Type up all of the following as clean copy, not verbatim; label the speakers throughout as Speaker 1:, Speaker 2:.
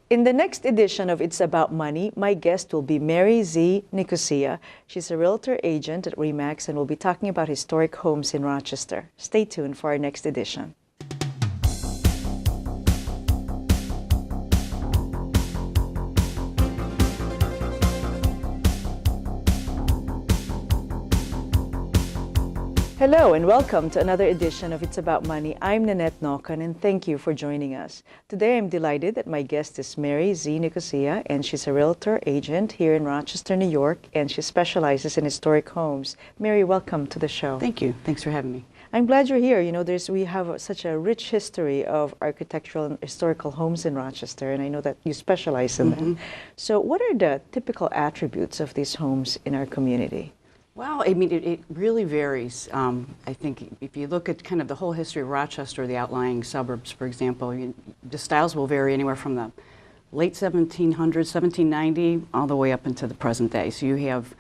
Speaker 1: In the next edition of It's About Money, my guest will be Mary Z. Nicosia. She's a realtor agent at RE/MAX and will be talking about historic homes in Rochester. Stay tuned for our next edition. Hello and welcome to another edition of It's About Money. I'm Nannette Nocon and thank you for joining us. Today I'm delighted that my guest is Mary Z. Nicosia and she's a realtor agent here in Rochester, New York, and she specializes in historic homes. Mary, welcome to the show.
Speaker 2: Thank you. Thanks for having me.
Speaker 1: I'm glad you're here. You know, we have such a rich history of architectural and historical homes in Rochester, and I know that you specialize in them. So what are the typical attributes of these homes in our community?
Speaker 2: Well, I mean, it really varies. I think if you look at kind of the whole history of Rochester, the outlying suburbs, for example, the styles will vary anywhere from the late 1700s, 1790, all the way up into the present day. So you have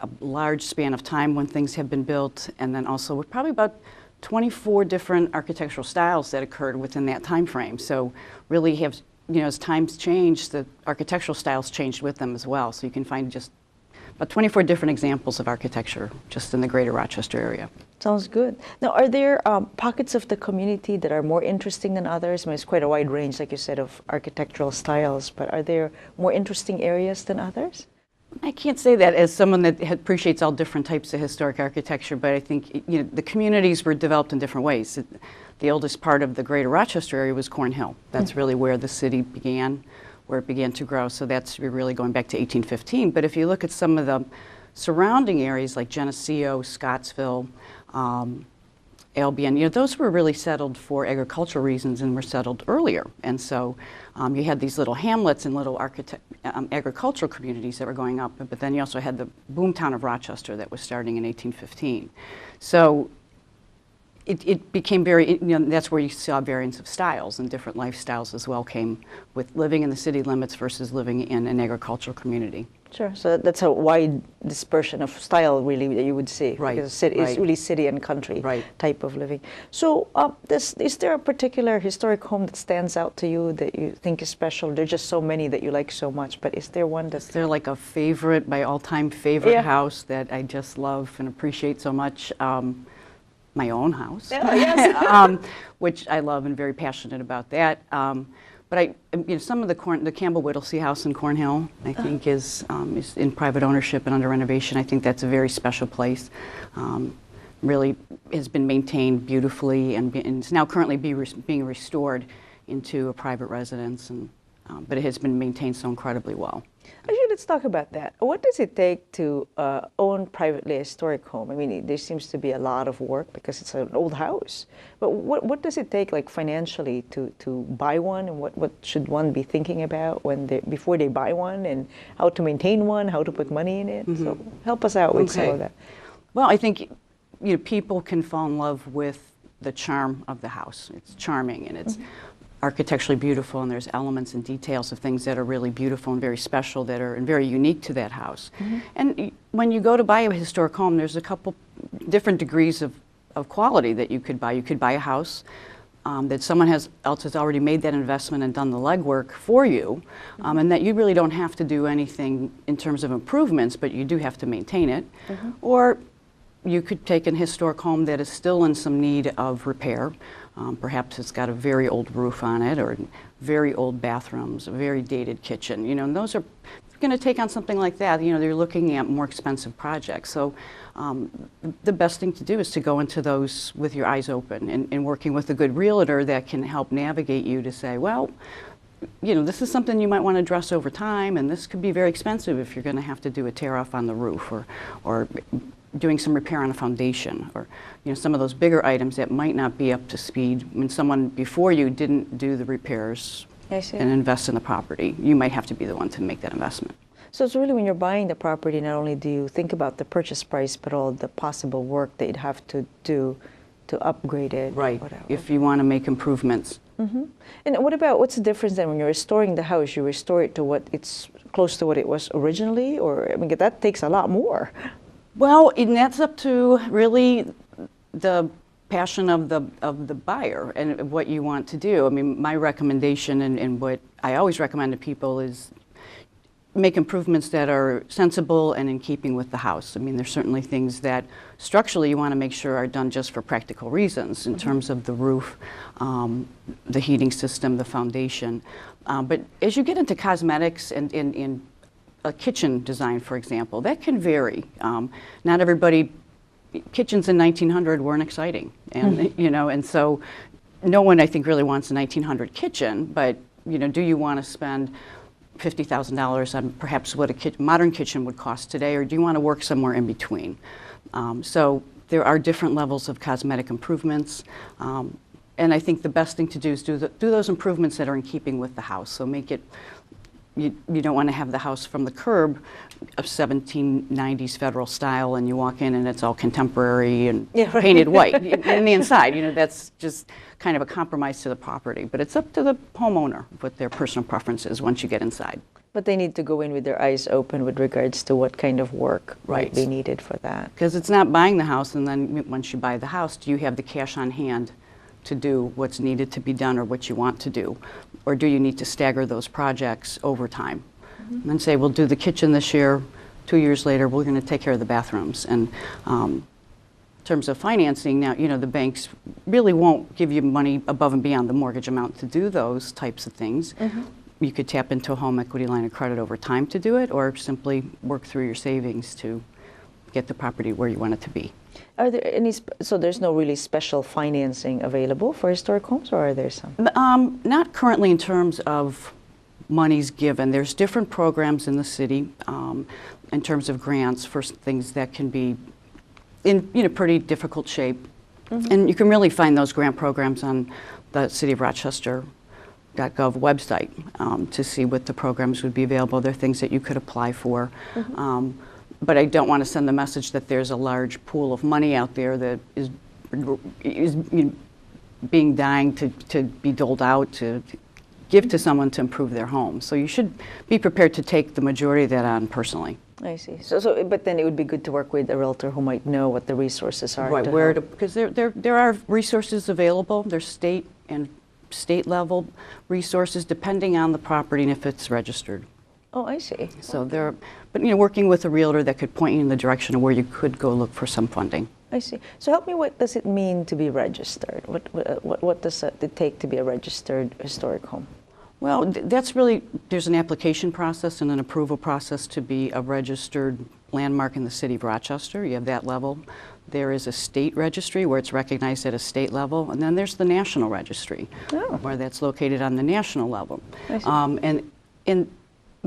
Speaker 2: a large span of time when things have been built, and then also with probably about 24 different architectural styles that occurred within that time frame. So really have, you know, as times change, the architectural styles changed with them as well. So you can find just about 24 different examples of architecture just in the greater Rochester area.
Speaker 1: Sounds good. Now, are there pockets of the community that are more interesting than others? I mean, it's quite a wide range, like you said, of architectural styles, but are there more interesting areas than others?
Speaker 2: I can't say that as someone that appreciates all different types of historic architecture, but I think the communities were developed in different ways. The oldest part of the greater Rochester area was Cornhill. That's really where the city began, where it began to grow. So that's really going back to 1815. But if you look at some of the surrounding areas like Geneseo, Scottsville, Albion, those were really settled for agricultural reasons and were settled earlier. And so you had these little hamlets and little agricultural communities that were going up, but then you also had the boomtown of Rochester that was starting in 1815. So it became very, that's where you saw variants of styles, and different lifestyles as well came with living in the city limits versus living in an agricultural community.
Speaker 1: Sure, so that's a wide dispersion of style really that you would see.
Speaker 2: Right,
Speaker 1: because it's really city and country type of living. So is there a particular historic home that stands out to you that you think is special? There are just so many that you like so much, but is there one that's...
Speaker 2: Is there like a favorite, my all-time favorite house that I just love and appreciate so much? My own house, which I love and very passionate about that. But some of the Campbell Whittlesey house in Cornhill, I think is in private ownership and under renovation. I think that's a very special place. Really has been maintained beautifully and is now currently being restored into a private residence, but it has been maintained so incredibly well.
Speaker 1: Actually, let's talk about that. What does it take to own privately a historic home? I mean, there seems to be a lot of work because it's an old house. But what does it take, like financially, to buy one, and what should one be thinking about before they buy one, and how to maintain one, how to put money in it? So help us out with some of that.
Speaker 2: Well, I think people can fall in love with the charm of the house. It's charming and it's architecturally beautiful, and there's elements and details of things that are really beautiful and very special and very unique to that house. And when you go to buy a historic home, there's a couple different degrees of quality that you could buy. You could buy a house that someone else has already made that investment and done the legwork for you, and that you really don't have to do anything in terms of improvements, but you do have to maintain it. Or you could take an historic home that is still in some need of repair. Perhaps it's got a very old roof on it, or very old bathrooms, a very dated kitchen. And those are, if you're going to take on something like that, you're looking at more expensive projects. So the best thing to do is to go into those with your eyes open and working with a good realtor that can help navigate you to say, well, this is something you might want to address over time, and this could be very expensive if you're going to have to do a tear off on the roof, or doing some repair on a foundation, or some of those bigger items that might not be up to speed when someone before you didn't do the repairs and invest in the property. You might have to be the one to make that investment.
Speaker 1: So it's really, when you're buying the property, not only do you think about the purchase price, but all the possible work that you'd have to do to upgrade it.
Speaker 2: Right, if you want to make improvements.
Speaker 1: And what's the difference then when you're restoring the house? You restore it to what it's close to what it was originally, or I mean, that takes a lot more.
Speaker 2: Well, and that's up to really the passion of the buyer and what you want to do. I mean, my recommendation and what I always recommend to people is make improvements that are sensible and in keeping with the house. I mean, there's certainly things that structurally you want to make sure are done just for practical reasons in terms of the roof, the heating system, the foundation. But as you get into cosmetics and in a kitchen design, for example, that can vary. Not everybody, kitchens in 1900 weren't exciting, and you know, and so no one I think really wants a 1900 kitchen. But you know, do you want to spend $50,000 on perhaps what a modern kitchen would cost today, or do you want to work somewhere in between? So there are different levels of cosmetic improvements, and I think the best thing to do is do those improvements that are in keeping with the house. So make it, you don't want to have the house from the curb of 1790s federal style and you walk in and it's all contemporary and painted white in the inside. You know, that's just kind of a compromise to the property. But it's up to the homeowner what their personal preference is once you get inside.
Speaker 1: But they need to go in with their eyes open with regards to what kind of work might be needed for that.
Speaker 2: Because it's not buying the house and then once you buy the house, do you have the cash on hand to do what's needed to be done or what you want to do? Or do you need to stagger those projects over time? And say, we'll do the kitchen this year, 2 years later, we're going to take care of the bathrooms. And in terms of financing, now, you know, the banks really won't give you money above and beyond the mortgage amount to do those types of things. You could tap into a home equity line of credit over time to do it, or simply work through your savings to get the property where you want it to be.
Speaker 1: Are there any, so there's no really special financing available for historic homes, or are there some?
Speaker 2: Not currently in terms of monies given. There's different programs in the city in terms of grants for things that can be in, you know, pretty difficult shape. And you can really find those grant programs on the City of Rochester.gov website to see what the programs would be available. There are things that you could apply for. But I don't want to send the message that there's a large pool of money out there that is being dying to be doled out to give to someone to improve their home. So you should be prepared to take the majority of that on personally.
Speaker 1: I see. So, but then it would be good to work with a realtor who might know what the resources are.
Speaker 2: Right, where to, because there are resources available. There's state and state level resources depending on the property and if it's registered.
Speaker 1: Oh, I see.
Speaker 2: So there, but you know, working with a realtor that could point you in the direction of where you could go look for some funding.
Speaker 1: I see. So help me, what does it mean to be registered? What does it take to be a registered historic home?
Speaker 2: Well, that's really, there's an application process and an approval process to be a registered landmark in the City of Rochester. You have that level. There is a state registry where it's recognized at a state level, and then there's the national registry where that's located on the national level. And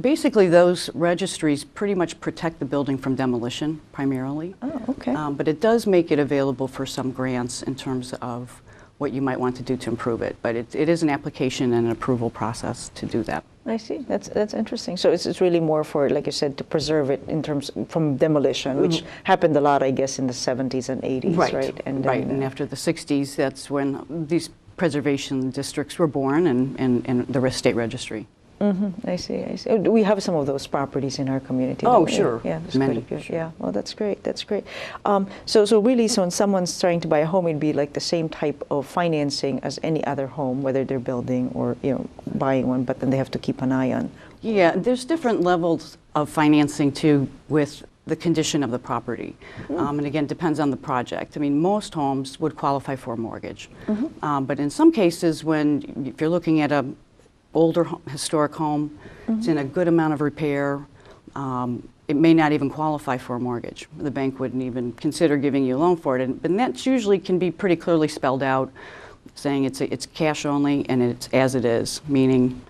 Speaker 2: basically those registries pretty much protect the building from demolition primarily.
Speaker 1: Oh, okay.
Speaker 2: But it does make it available for some grants in terms of what you might want to do to improve it. But it is an application and an approval process to do that.
Speaker 1: I see. That's interesting. So it's really more for, like you said, to preserve it in terms from demolition, which happened a lot, I guess, in the 70s and 80s, right? And
Speaker 2: right. And after the 60s, that's when these preservation districts were born and the state registry.
Speaker 1: I see. I see. We have some of those properties in our community.
Speaker 2: Oh, sure.
Speaker 1: Yeah, that's
Speaker 2: many.
Speaker 1: good.
Speaker 2: Sure.
Speaker 1: Yeah. Well, that's great. That's great. So really, so when someone's trying to buy a home, it'd be like the same type of financing as any other home, whether they're building or buying one. But then they have to keep an eye on.
Speaker 2: Yeah, there's different levels of financing too with the condition of the property. And again, depends on the project. I mean, most homes would qualify for a mortgage. But in some cases, if you're looking at a older historic home, it's in a good amount of repair, it may not even qualify for a mortgage. The bank wouldn't even consider giving you a loan for it. But that usually can be pretty clearly spelled out, saying it's cash only and it's as it is, meaning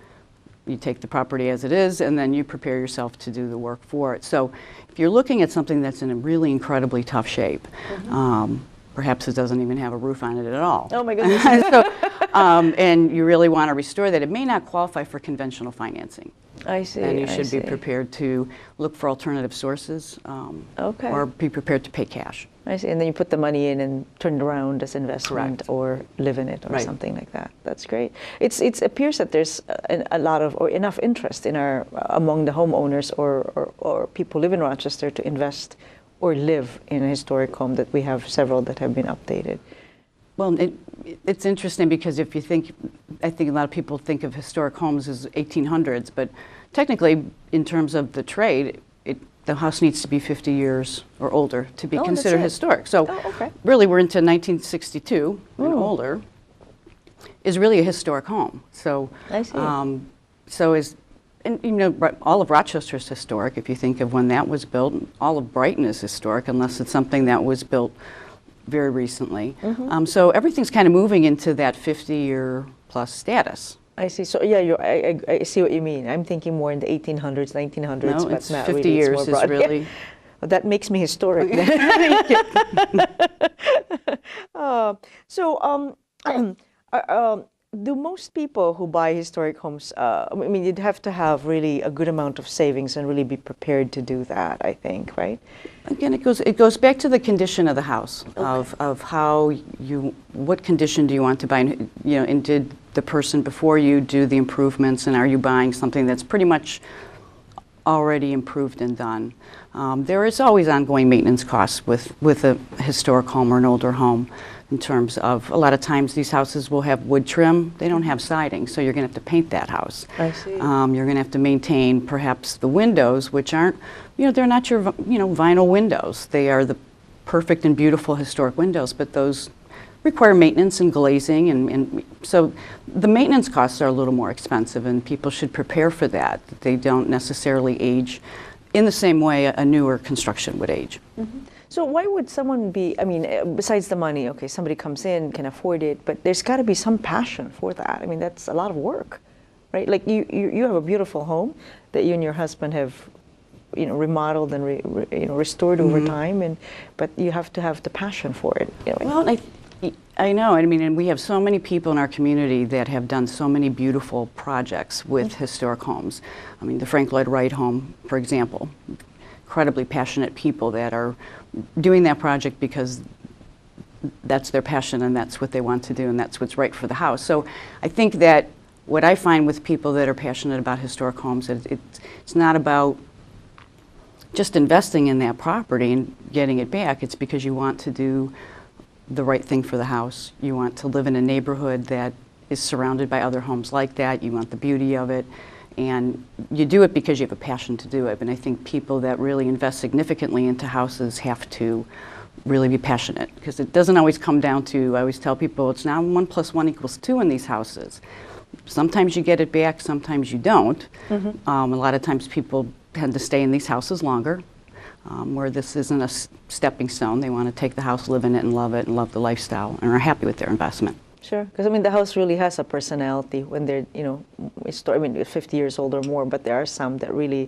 Speaker 2: you take the property as it is and then you prepare yourself to do the work for it. So if you're looking at something that's in a really incredibly tough shape, perhaps it doesn't even have a roof on it at all.
Speaker 1: Oh my goodness.
Speaker 2: And you really want to restore that, it may not qualify for conventional financing.
Speaker 1: I see.
Speaker 2: And you should be prepared to look for alternative sources or be prepared to pay cash.
Speaker 1: I see. And then you put the money in and turn it around as investment.
Speaker 2: Correct.
Speaker 1: Or live in it or something like that. That's great. It appears that there's a lot of, or enough interest in among the homeowners or people who live in Rochester to invest or live in a historic home, that we have several that have been updated.
Speaker 2: Well, it's interesting because if you think, I think a lot of people think of historic homes as 1800s, but technically, in terms of the trade, the house needs to be 50 years or older to be considered historic. So really, we're into 1962 and older is really a historic home. So,
Speaker 1: I see.
Speaker 2: And you know, all of Rochester is historic. If you think of when that was built, all of Brighton is historic, unless it's something that was built very recently. So everything's kind of moving into that 50-year plus status.
Speaker 1: I see. So yeah, I see what you mean. I'm thinking more in the 1800s, 1900s,
Speaker 2: No,
Speaker 1: but
Speaker 2: it's
Speaker 1: not
Speaker 2: 50
Speaker 1: really.
Speaker 2: years
Speaker 1: It's more
Speaker 2: is
Speaker 1: broad.
Speaker 2: really.
Speaker 1: Well, that makes me historic. Then. So, do most people who buy historic homes? I mean, you'd have to have really a good amount of savings and really be prepared to do that. I think, right?
Speaker 2: Again, it goes back to the condition of the house, of how what condition do you want to buy, and, you know, and did the person before you do the improvements, and are you buying something that's pretty much already improved and done? There is always ongoing maintenance costs with a historic home or an older home, in terms of a lot of times these houses will have wood trim. They don't have siding, so you're going to have to paint that house.
Speaker 1: I see.
Speaker 2: You're going to have to maintain perhaps the windows, which aren't, you know, they're not your, you know, vinyl windows. They are the perfect and beautiful historic windows, but those require maintenance and glazing, and so the maintenance costs are a little more expensive, and people should prepare for that. They don't necessarily age in the same way a newer construction would age.
Speaker 1: So why would someone be, I mean, besides the money, okay, somebody comes in, can afford it, but there's got to be some passion for that. I mean, that's a lot of work, right? Like you have a beautiful home that you and your husband have, you know, remodeled and restored over time, but you have to have the passion for it. You know?
Speaker 2: Well, I know. I mean, and we have so many people in our community that have done so many beautiful projects with historic homes. I mean, the Frank Lloyd Wright home, for example, incredibly passionate people that are doing that project because that's their passion and that's what they want to do and that's what's right for the house. So I think that what I find with people that are passionate about historic homes, it's not about just investing in that property and getting it back. It's because you want to do the right thing for the house. You want to live in a neighborhood that is surrounded by other homes like that. You want the beauty of it. And you do it because you have a passion to do it. And I think people that really invest significantly into houses have to really be passionate, because it doesn't always come down to, I always tell people, it's not 1 + 1 = 2 in these houses. Sometimes you get it back, sometimes you don't. A lot of times people tend to stay in these houses longer, where this isn't a stepping stone. They want to take the house, live in it, and love the lifestyle, and are happy with their investment.
Speaker 1: Sure, because I mean the house really has a personality when they're, you know, I mean 50 years old or more, but there are some that really,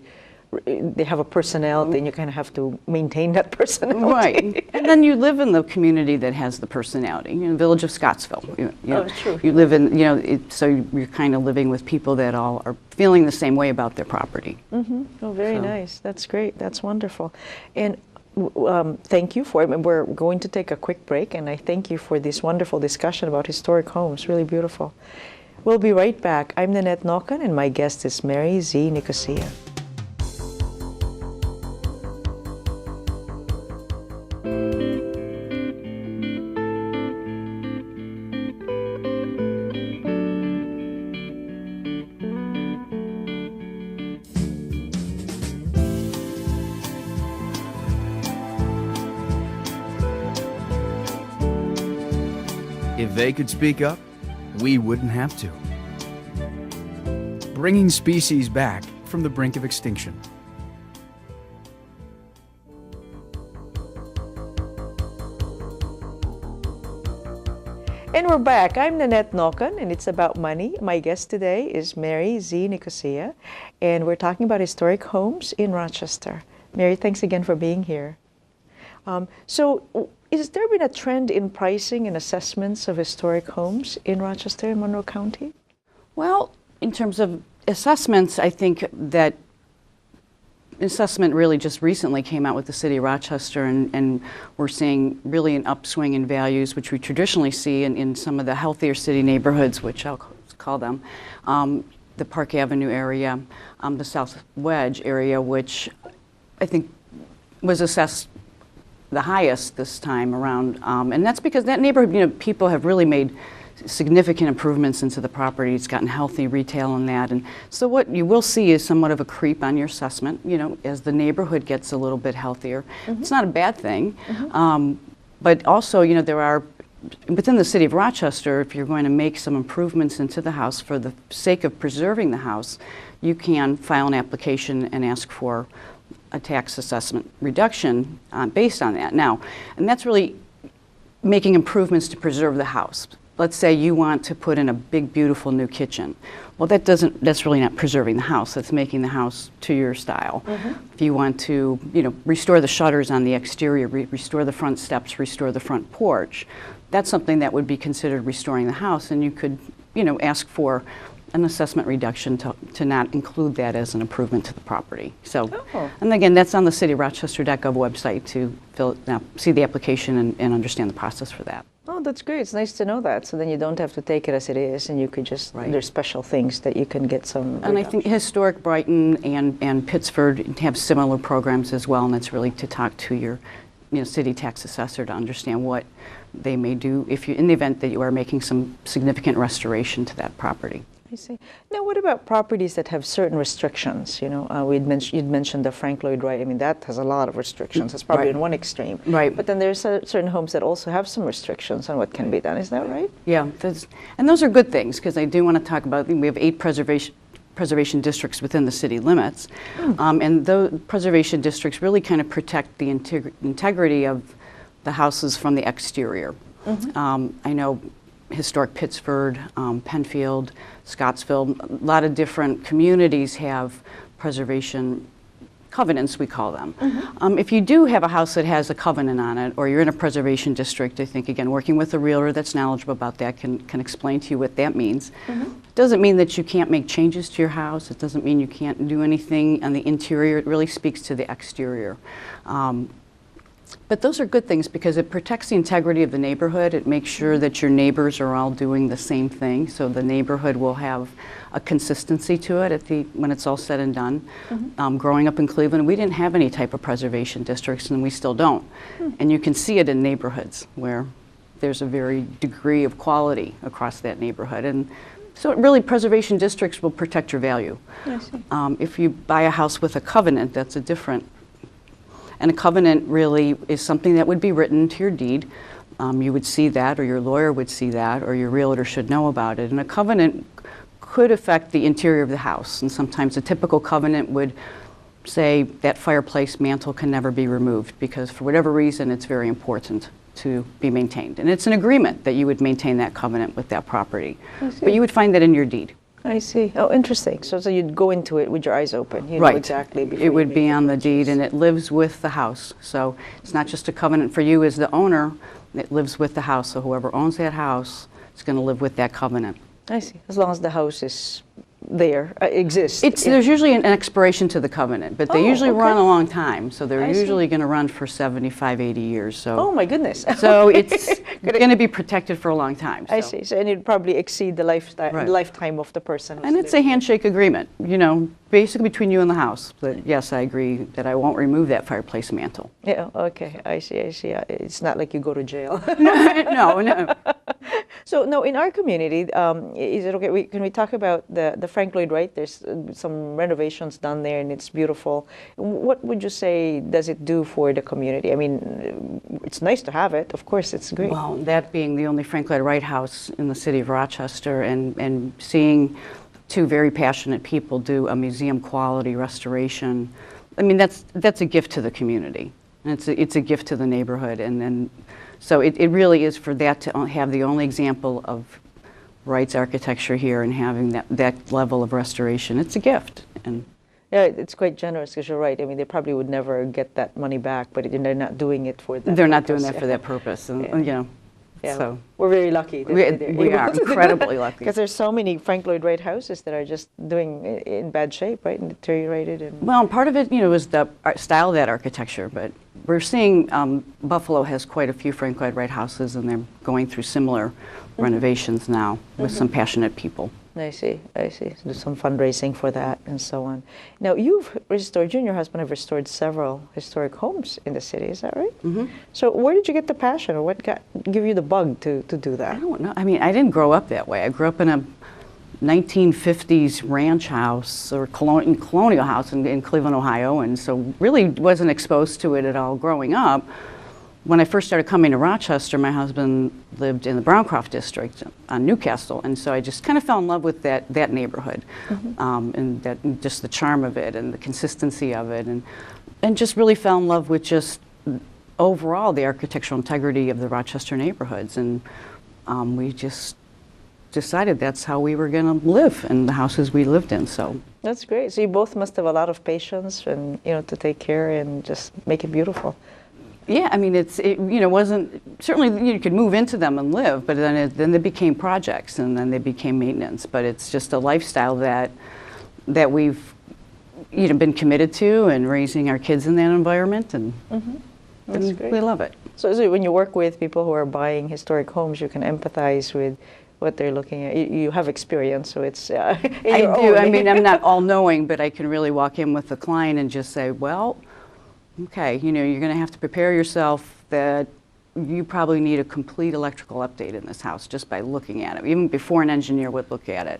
Speaker 1: they have a personality and you kind of have to maintain that personality.
Speaker 2: Right, and then you live in the community that has the personality, you know, Village of Scottsville. You know,
Speaker 1: true.
Speaker 2: You live in, you know, so you're kind of living with people that all are feeling the same way about their property.
Speaker 1: Oh, very nice. That's great. That's wonderful. And thank you for it. And we're going to take a quick break, and I thank you for this wonderful discussion about historic homes. Really beautiful. We'll be right back. I'm Nannette Nocon, and my guest is Mary Z. Nicosia.
Speaker 3: If they could speak up, we wouldn't have to. Bringing species back from the brink of extinction.
Speaker 1: And we're back. I'm Nannette Nocon, and it's about money. My guest today is Mary Z. Nicosia, and we're talking about historic homes in Rochester. Mary, thanks again for being here. So, has there been a trend in pricing and assessments of historic homes in Rochester and Monroe County?
Speaker 2: Well, in terms of assessments, I think that assessment really just recently came out with the city of Rochester, and we're seeing really an upswing in values, which we traditionally see in some of the healthier city neighborhoods, which I'll call them, the Park Avenue area, the South Wedge area, which I think was assessed the highest this time around, and that's because that neighborhood, people have really made significant improvements into the property. It's gotten healthy retail and that, and so what you will see is somewhat of a creep on your assessment, as the neighborhood gets a little bit healthier. It's not a bad thing, but also, there are, within the city of Rochester, if you're going to make some improvements into the house for the sake of preserving the house, you can file an application and ask for a tax assessment reduction based on that. Now, and that's really making improvements to preserve the house. Let's say you want to put in a big, beautiful new kitchen. Well, that's really not preserving the house. That's making the house to your style. If you want to, restore the shutters on the exterior, restore the front steps, restore the front porch, that's something that would be considered restoring the house, and you could, ask for an assessment reduction to not include that as an improvement to the property. So, and again, that's on the cityofrochester.gov website to see the application and understand the process for that.
Speaker 1: Oh, that's great. It's nice to know that. So then you don't have to take it as it is, and you could just, there's special things that you can get some
Speaker 2: And I think historic Brighton and Pittsford have similar programs as well, and it's really to talk to your city tax assessor to understand what they may do if you, in the event that you are making some significant restoration to that property.
Speaker 1: I see. Now, what about properties that have certain restrictions? You'd mentioned the Frank Lloyd Wright. I mean, that has a lot of restrictions. That's probably in one extreme.
Speaker 2: Right.
Speaker 1: But then there's certain homes that also have some restrictions on what can be done. Is that right?
Speaker 2: Yeah. And those are good things, because I do want to talk about, we have 8 preservation districts within the city limits. And those preservation districts really kind of protect the integrity of the houses from the exterior. I know historic Pittsford, Penfield, Scottsville, a lot of different communities have preservation covenants, we call them. If you do have a house that has a covenant on it, or you're in a preservation district, I think, again, working with a realtor that's knowledgeable about that can explain to you what that means. It doesn't mean that you can't make changes to your house. It doesn't mean you can't do anything on the interior. It really speaks to the exterior. But those are good things because it protects the integrity of the neighborhood. It makes sure that your neighbors are all doing the same thing, so the neighborhood will have a consistency to it when it's all said and done. Growing up in Cleveland, we didn't have any type of preservation districts, and we still don't. And you can see it in neighborhoods where there's a very degree of quality across that neighborhood. And so really, preservation districts will protect your value.
Speaker 1: I see.
Speaker 2: If you buy a house with a covenant, that's a different. And a covenant really is something that would be written to your deed. You would see that, or your lawyer would see that, or your realtor should know about it. And a covenant could affect the interior of the house. And sometimes a typical covenant would say that fireplace mantle can never be removed because for whatever reason it's very important to be maintained. And it's an agreement that you would maintain that covenant with that property. But you would find that in your deed.
Speaker 1: I see. Oh, interesting. So you'd go into it with your eyes open. You know exactly.
Speaker 2: It would be on the deed, and it lives with the house. So it's not just a covenant for you as the owner. It lives with the house. So whoever owns that house is going to live with that covenant.
Speaker 1: I see. As long as the house is there, exists.
Speaker 2: There's usually an expiration to the covenant, but they usually run a long time. So they're usually going to run for 75, 80 years. So.
Speaker 1: Oh my goodness.
Speaker 2: So it's going to be protected for a long time. So.
Speaker 1: I see. So, and it'd probably exceed the lifetime of the person.
Speaker 2: And it's a handshake agreement, basically between you and the house. But yes, I agree that I won't remove that fireplace mantle.
Speaker 1: Yeah, okay. I see. It's not like you go to jail.
Speaker 2: No.
Speaker 1: So, no, in our community, is it okay? Can we talk about the Frank Lloyd Wright? There's some renovations done there, and it's beautiful. What would you say does it do for the community? I mean, it's nice to have it. Of course, it's great.
Speaker 2: Well, that being the only Frank Lloyd Wright house in the city of Rochester, and seeing 2 very passionate people do a museum quality restoration, I mean, that's a gift to the community. And it's a gift to the neighborhood. And then, so it really is for that to have the only example of Wright's architecture here and having that level of restoration. It's a gift. And
Speaker 1: yeah, it's quite generous because you're right. I mean, they probably would never get that money back, but they're not doing it for that.
Speaker 2: They're not doing that for that purpose. And,
Speaker 1: Yeah,
Speaker 2: so
Speaker 1: we're very lucky.
Speaker 2: We are incredibly lucky.
Speaker 1: Because there's so many Frank Lloyd Wright houses that are just doing in bad shape, right, and deteriorated.
Speaker 2: Well, part of it, is the style of that architecture. But we're seeing Buffalo has quite a few Frank Lloyd Wright houses, and they're going through similar renovations now with some passionate people.
Speaker 1: I see, I see. So do some fundraising for that and so on. Now, you've restored, you and your husband have restored several historic homes in the city, is that right?
Speaker 2: Mm-hmm.
Speaker 1: So where did you get the passion, or what give you the bug to do that?
Speaker 2: I don't know. I mean, I didn't grow up that way. I grew up in a 1950s ranch house or colonial house in Cleveland, Ohio, and so really wasn't exposed to it at all growing up. When I first started coming to Rochester, my husband lived in the Browncroft district on Newcastle, and so I just kind of fell in love with that neighborhood, and just the charm of it and the consistency of it, and just really fell in love with just overall the architectural integrity of the Rochester neighborhoods, and we just decided that's how we were going to live in the houses we lived in. So
Speaker 1: that's great. So you both must have a lot of patience, and to take care and just make it beautiful.
Speaker 2: Yeah, I mean, it wasn't, certainly you could move into them and live, but then they became projects, and then they became maintenance. But it's just a lifestyle that we've been committed to, and raising our kids in that environment, and,
Speaker 1: That's
Speaker 2: and
Speaker 1: great.
Speaker 2: we love it.
Speaker 1: So when you work with people who are buying historic homes, you can empathize with what they're looking at. You have experience, so it's
Speaker 2: I do. I mean, I'm not all-knowing, but I can really walk in with the client and just say, well, okay, you're going to have to prepare yourself that you probably need a complete electrical update in this house just by looking at it, even before an engineer would look at it.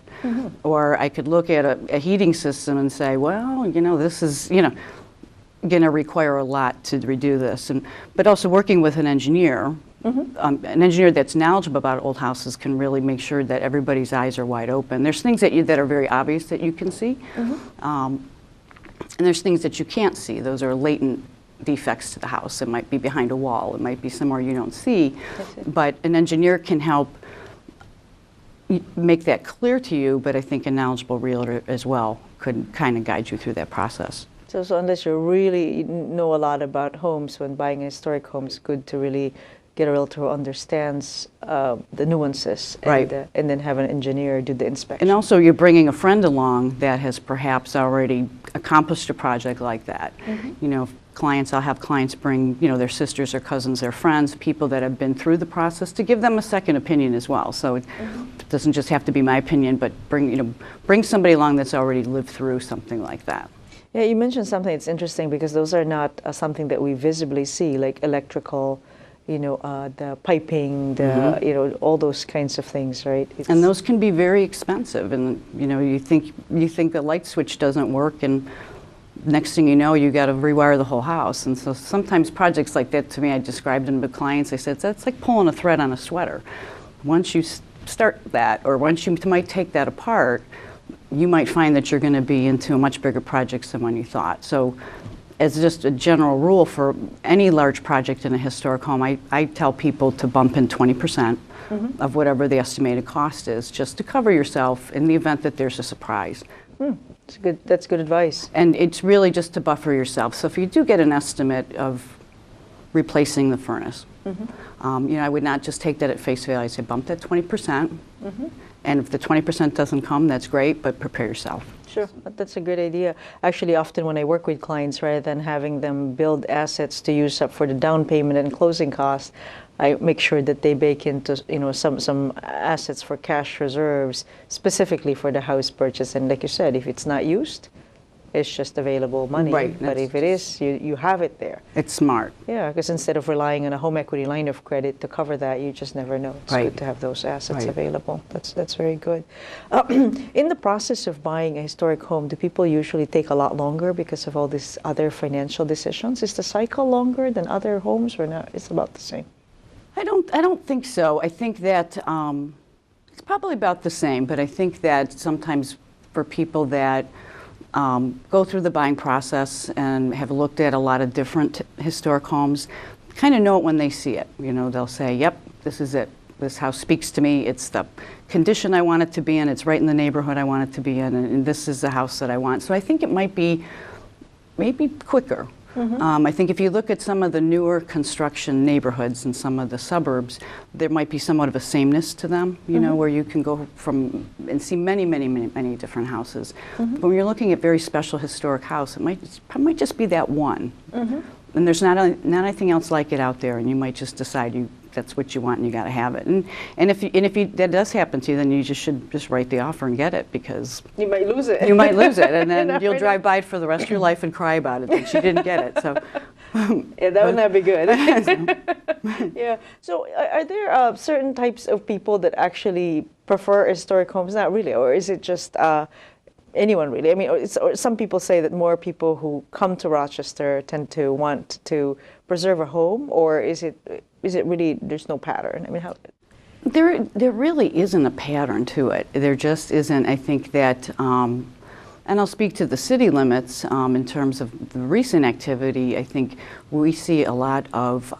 Speaker 2: Or I could look at a heating system and say, well, this is, going to require a lot to redo this. But also working with an engineer, an engineer that's knowledgeable about old houses can really make sure that everybody's eyes are wide open. There's things that are very obvious that you can see. And there's things that you can't see. Those are latent defects to the house. It might be behind a wall. It might be somewhere you don't see. But an engineer can help make that clear to you, but I think a knowledgeable realtor as well could kind of guide you through that process.
Speaker 1: So unless you really know a lot about homes, when buying a historic home, it's good to really get a realtor who understands the nuances, and then have an engineer do the inspection.
Speaker 2: And also you're bringing a friend along that has perhaps already accomplished a project like that. I'll have clients bring their sisters or cousins, their friends, people that have been through the process, to give them a second opinion as well. So it doesn't just have to be my opinion, but bring somebody along that's already lived through something like that.
Speaker 1: Yeah, you mentioned something that's interesting, because those are not something that we visibly see, like electrical, the piping, all those kinds of things, right?
Speaker 2: And those can be very expensive, and you think the light switch doesn't work, and next thing you know, you got to rewire the whole house. And so sometimes projects like that, to me, I described them to clients. I said, that's like pulling a thread on a sweater. Once you start that, or once you might take that apart, you might find that you're going to be into a much bigger project than when you thought. So as just a general rule for any large project in a historic home, I tell people to bump in 20% of whatever the estimated cost is, just to cover yourself in the event that there's a surprise.
Speaker 1: That's good advice.
Speaker 2: And it's really just to buffer yourself. So if you do get an estimate of replacing the furnace, I would not just take that at face value. I say bump that 20%. And if the 20% doesn't come, that's great, but prepare yourself.
Speaker 1: Sure, that's a good idea. Actually, often when I work with clients, rather than having them build assets to use up for the down payment and closing costs, I make sure that they bake into some assets for cash reserves specifically for the house purchase. And like you said, if it's not used, it's just available money.
Speaker 2: Right.
Speaker 1: But if it is, you have it there.
Speaker 2: It's smart.
Speaker 1: Yeah, because instead of relying on a home equity line of credit to cover that, you just never know. It's good to have those assets available. That's very good. In the process of buying a historic home, do people usually take a lot longer because of all these other financial decisions? Is the cycle longer than other homes, or not? It's about the same.
Speaker 2: I don't think so. I think that it's probably about the same, but I think that sometimes for people that go through the buying process and have looked at a lot of different historic homes, kind of know it when they see it. They'll say, yep, this is it. This house speaks to me. It's the condition I want it to be in. It's right in the neighborhood I want it to be in, and this is the house that I want. So I think it might be maybe quicker. I think if you look at some of the newer construction neighborhoods and some of the suburbs, there might be somewhat of a sameness to them, where you can go from and see many, many, many, many different houses. But when you're looking at very special historic house, it might just be that one. And there's not anything else like it out there, and you might just decide you that's what you want and you got to have it. And if that does happen to you, then you should just write the offer and get it, because
Speaker 1: You might lose it.
Speaker 2: you might lose it, and then
Speaker 1: You
Speaker 2: you'll
Speaker 1: never
Speaker 2: drive by it for the rest of your life and cry about it that you didn't get it. So
Speaker 1: Yeah, that would not be good. Yeah. So are there certain types of people that actually prefer historic homes? Not really, or is it just anyone really? I mean, or some people say that more people who come to Rochester tend to want to preserve a home, or is it really there's no pattern? I mean, how?
Speaker 2: There really isn't a pattern to it. There just isn't. I think that, and I'll speak to the city limits in terms of the recent activity. I think we see a lot of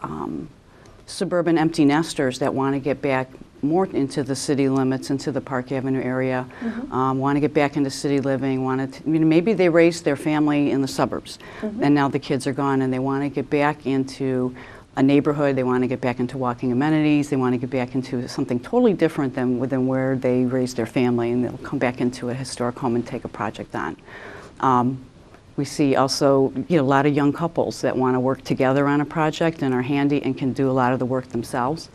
Speaker 2: suburban empty nesters that want to get back more into the city limits, into the Park Avenue area, want to get back into city living, maybe they raised their family in the suburbs, and now the kids are gone and they want to get back into a neighborhood, they want to get back into walking amenities, they want to get back into something totally different than where they raised their family, and they'll come back into a historic home and take a project on. We see also a lot of young couples that want to work together on a project and are handy and can do a lot of the work themselves.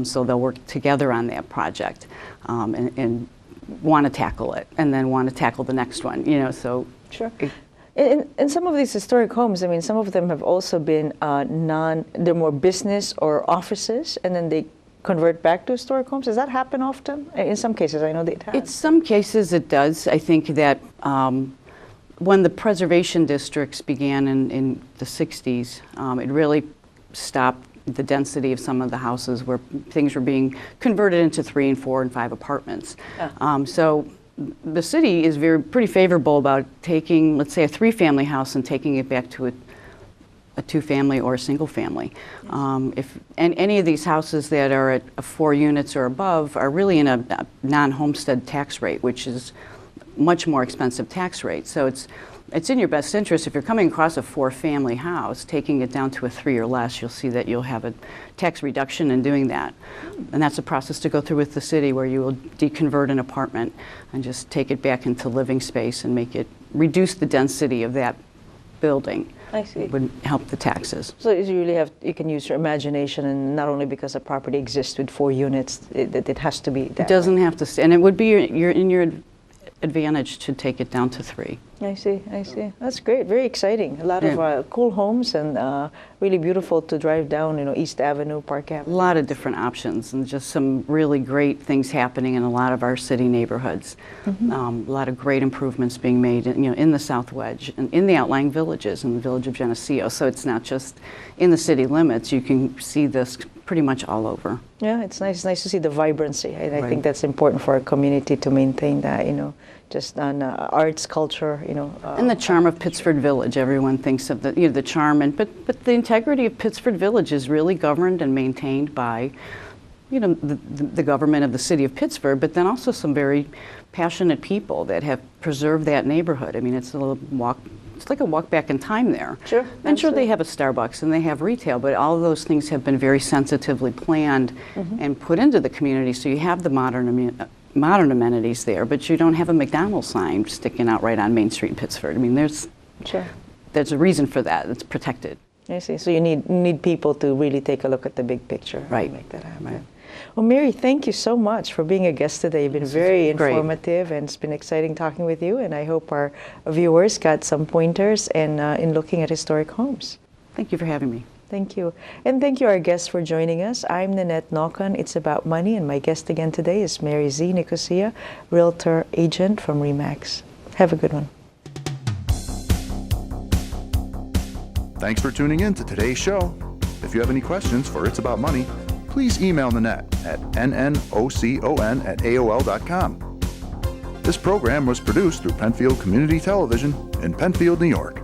Speaker 2: So they'll work together on that project and want to tackle it, and then want to tackle the next one. So
Speaker 1: Sure. In some of these historic homes, I mean, some of them have also been they're more business or offices, and then they convert back to historic homes. Does that happen often? In some cases, I know that it has.
Speaker 2: In some cases it does. I think that when the preservation districts began in the 60s, it really stopped the density of some of the houses where things were being converted into 3 and 4 and 5 apartments. So the city is pretty favorable about taking, let's say, a 3-family house and taking it back to a 2-family or a single family. And any of these houses that are at 4 units or above are really in a non-homestead tax rate, which is much more expensive tax rate. So it's in your best interest, if you're coming across a 4-family house, taking it down to a 3 or less, you'll see that you'll have a tax reduction in doing that. And that's a process to go through with the city, where you will deconvert an apartment and just take it back into living space and reduce the density of that building.
Speaker 1: I see.
Speaker 2: It would help the taxes.
Speaker 1: So you can use your imagination, and not only because a property exists with 4 units, that it has to be that
Speaker 2: It doesn't have to, and it would be in your advantage to take it down to 3.
Speaker 1: I see. That's great. Very exciting. A lot of cool homes, and really beautiful to drive down, East Avenue, Park Avenue.
Speaker 2: A lot of different options, and just some really great things happening in a lot of our city neighborhoods. A lot of great improvements being made, in the South Wedge and in the outlying villages, in the village of Geneseo. So it's not just in the city limits. You can see this pretty much all over.
Speaker 1: Yeah, it's nice. It's nice to see the vibrancy. I think that's important for a community to maintain that. Just on arts, culture.
Speaker 2: And the charm of Pittsford Village. Everyone thinks of the charm, but the integrity of Pittsford Village is really governed and maintained by, the government of the city of Pittsford, but then also some very passionate people that have preserved that neighborhood. I mean, it's like a walk back in time there.
Speaker 1: Sure.
Speaker 2: And sure, they have a Starbucks and they have retail, but all of those things have been very sensitively planned and put into the community. So you have the modern amenities there, but you don't have a McDonald's sign sticking out right on Main Street in Pittsford. I mean, there's a reason for that. It's protected.
Speaker 1: I see. So you need people to really take a look at the big picture.
Speaker 2: Right.
Speaker 1: And make that happen.
Speaker 2: Right.
Speaker 1: Well, Mary, thank you so much for being a guest today. You've been very
Speaker 2: great.
Speaker 1: informative, and it's been exciting talking with you. And I hope our viewers got some pointers in looking at historic homes.
Speaker 2: Thank you for having me.
Speaker 1: Thank you. And thank you, our guests, for joining us. I'm Nannette Nocon. It's About Money, and my guest again today is Mary Z. Nicosia, Realtor Agent from RE/MAX. Have a good one.
Speaker 4: Thanks for tuning in to today's show. If you have any questions for It's About Money, please email Nannette at nnocon@aol.com. This program was produced through Penfield Community Television in Penfield, New York.